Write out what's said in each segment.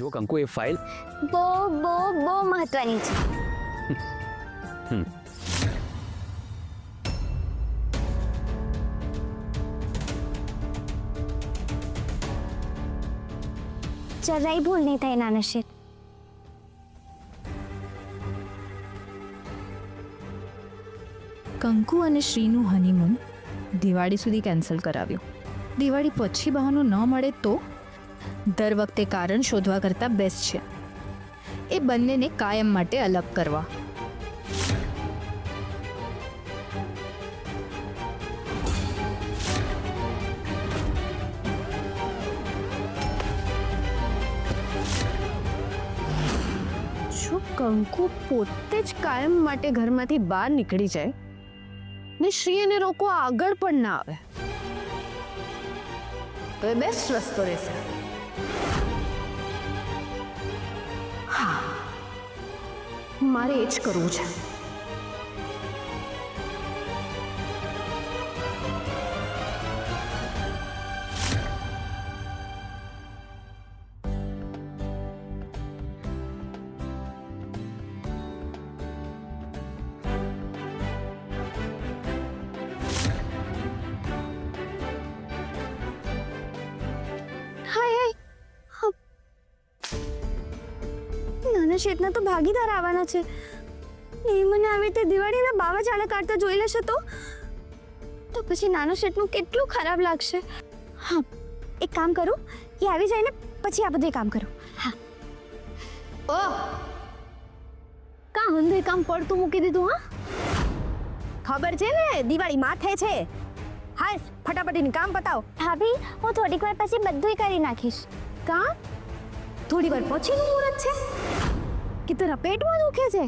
જો કંકુ એ ફાઇલ બહુ બહુ બહુ મહત્વની છે. જરાય ભૂલ નહીં થાય નાના શેઠ. કંકુ અને શ્રીનું હનીમૂન દિવાળી સુધી કેન્સલ કરાવ્યું. દિવાળી પછી બહાનો ન મળે તો દર વખતે કારણ શોધવા કરતાં બેસ્ટ છે એ બંનેને કાયમ માટે અલગ કરવા. જો કંકુ પોતે જ કાયમ માટે ઘરમાંથી બહાર નીકળી જાય ને શ્રી એને રોકવા આગળ પણ ના આવે તો એ બેસ્ટ રસ્તો રહેશે. હા, મારે એ જ કરવું છે. નાના શેઠના તો ભાગીદાર આવવાના છે. એ મને આવી રીતે દિવાળીના બાવા ચાલા કાઢતા જોઈ લેશે તો પછી નાના શેઠનું કેટલું ખરાબ લાગશે. હા, એક કામ કરું, એ આવી જાય ને પછી આ બધું કામ કરું. હા. ઓહ, કા હંધે કામ પડતું મૂકી દીધું? હા, ખબર છે ને દિવાળી માથે છે. હાલ ફટાફટીને કામ પતાવ. ભાભી, હું થોડીક વાર પછી બધુંય કરી નાખીશ. કામ થોડી વાર પછીનું મુહૂર્ત છે કે તારા પેટમાં દુખે છે?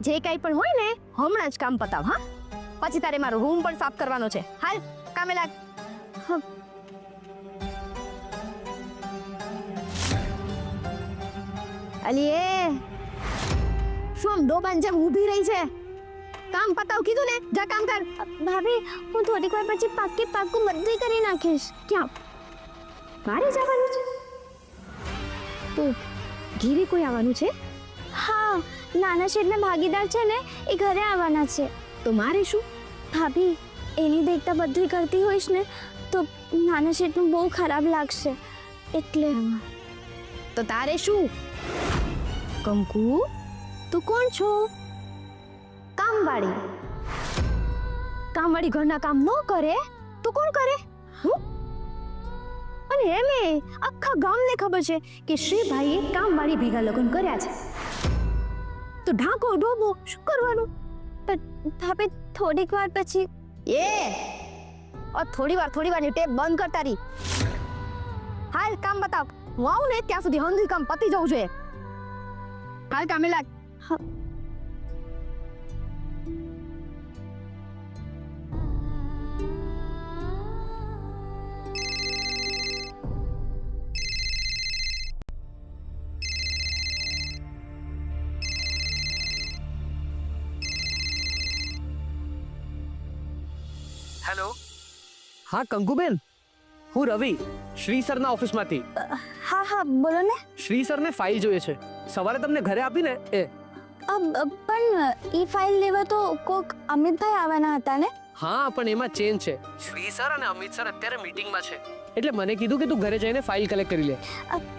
જે કાંઈ પણ હોય ને હમણાં જ કામ પતાવ. હા, પછી તારે મારો રૂમ પણ સાફ કરવાનો છે. હાલ કામે લાગ. અલી એ શું આમ ડોબાન જેમ ઊભી રહી છે? કામ પતાવ કીધું ને, જા કામ કર. ભાભી, હું થોડીક વાર પછી પાક્કું બધુંય કરી નાખીશ. ક્યાં મારે જવાનું છે? તો ઘીરે કોઈ આવવાનું છે? હા, નાના શેઠના ભાગીદાર છે ને, એ ઘરે આવવાના છે. તો મારે શું? ભાભી, એની દેખતા બધું કરતી હોઈશ ને તો નાના શેઠનું બહુ ખરાબ લાગશે. એટલે તો તારે શું? કંકુ, તું કોણ છો? કામવાળી. કામવાળી ઘરના કામ ન કરે તો કોણ કરે? હું? અને એમે આખા ગામને ખબર છે કે શ્રીભાઈએ કામવાળી ભેગા લગ્ન કર્યા છે. તો ઢાંકો ડોબો શું કરવાનું? ભાભી, થોડીક વાર પછી. થોડી વારની ટેપ બંધ કર તારી. હાલ કામ બતાવ. હું આવું ને ત્યાં સુધી હંધી કામ પતી જવું જોઈએ. હાલ કામે લાગ. હેલો. હા કંકુબેન, હું રવિ, શ્રી સરના ઓફિસમાંથી. હા, બોલો ને. શ્રી સરને ફાઇલ જોઈએ છે, સવારે તમને ઘરે આપીને એ. પણ એ ફાઇલ લેવા તો કોક અમિતભાઈ આવવાના હતા ને? હા, પણ એમાં ચેન્જ છે. શ્રી સર અને અમિત સર અત્યારે મીટિંગમાં છે, એટલે મને કીધું કે તું ઘરે જઈને ફાઇલ કલેક્ટ કરી લે.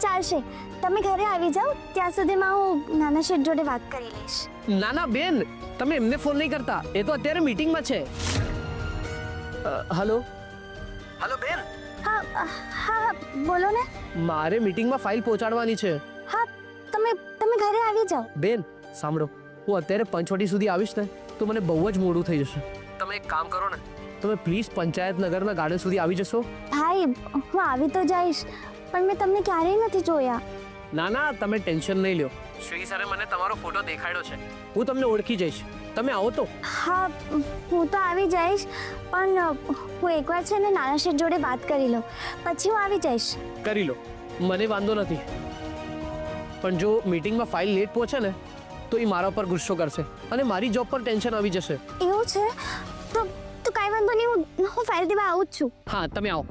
ચાલશે, તમે ઘરે આવી જાઓ, ત્યાં સુધીમાં હું નાના શેઠ જોડે વાત કરી લઈશ. ના બેન, તમે એમને ફોન નહીં કરતા, એ તો અત્યારે મીટિંગમાં છે. હેલો બેન. હા, બોલો ને. મારે મીટિંગમાં ફાઇલ પહોંચાડવાની છે. હા, તમે ઘરે આવી જાઓ. બેન સાંભળો, હું અત્યારે પંચવટી સુધી આવીશ ને તો મને બહુ જ મોડું થઈ જશે. તમે એક કામ કરો ને, તમે પ્લીઝ પંચાયત નગરના ગાર્ડન સુધી આવી જશો. ભાઈ, હું આવી તો જઈશ, પણ મેં તમને ક્યારેય નથી જોયા. ના, તમે ટેન્શન નહીં લ્યો. શ્રી સરે મને તમારો ફોટો દેખાડ્યો છે, હું તમને ઓળખી જઈશ. તમે આવો તો. હા, હું તો આવી જઈશ, પણ હું એકવાર છે ને નાના શેઠ જોડે વાત કરી લઉં, પછી હું આવી જઈશ. કરી લો, મને વાંધો નથી. પણ જો મીટિંગમાં ફાઇલ લેટ પહોંચે ને તો એ મારા પર ગુસ્સો કરશે અને મારી જોબ પર ટેન્શન આવી જશે. એવું છે? તો કાંઈ વાંધો નહીં, હું ફાઇલ દેવા આવું જ છું. હા, તમે આવો.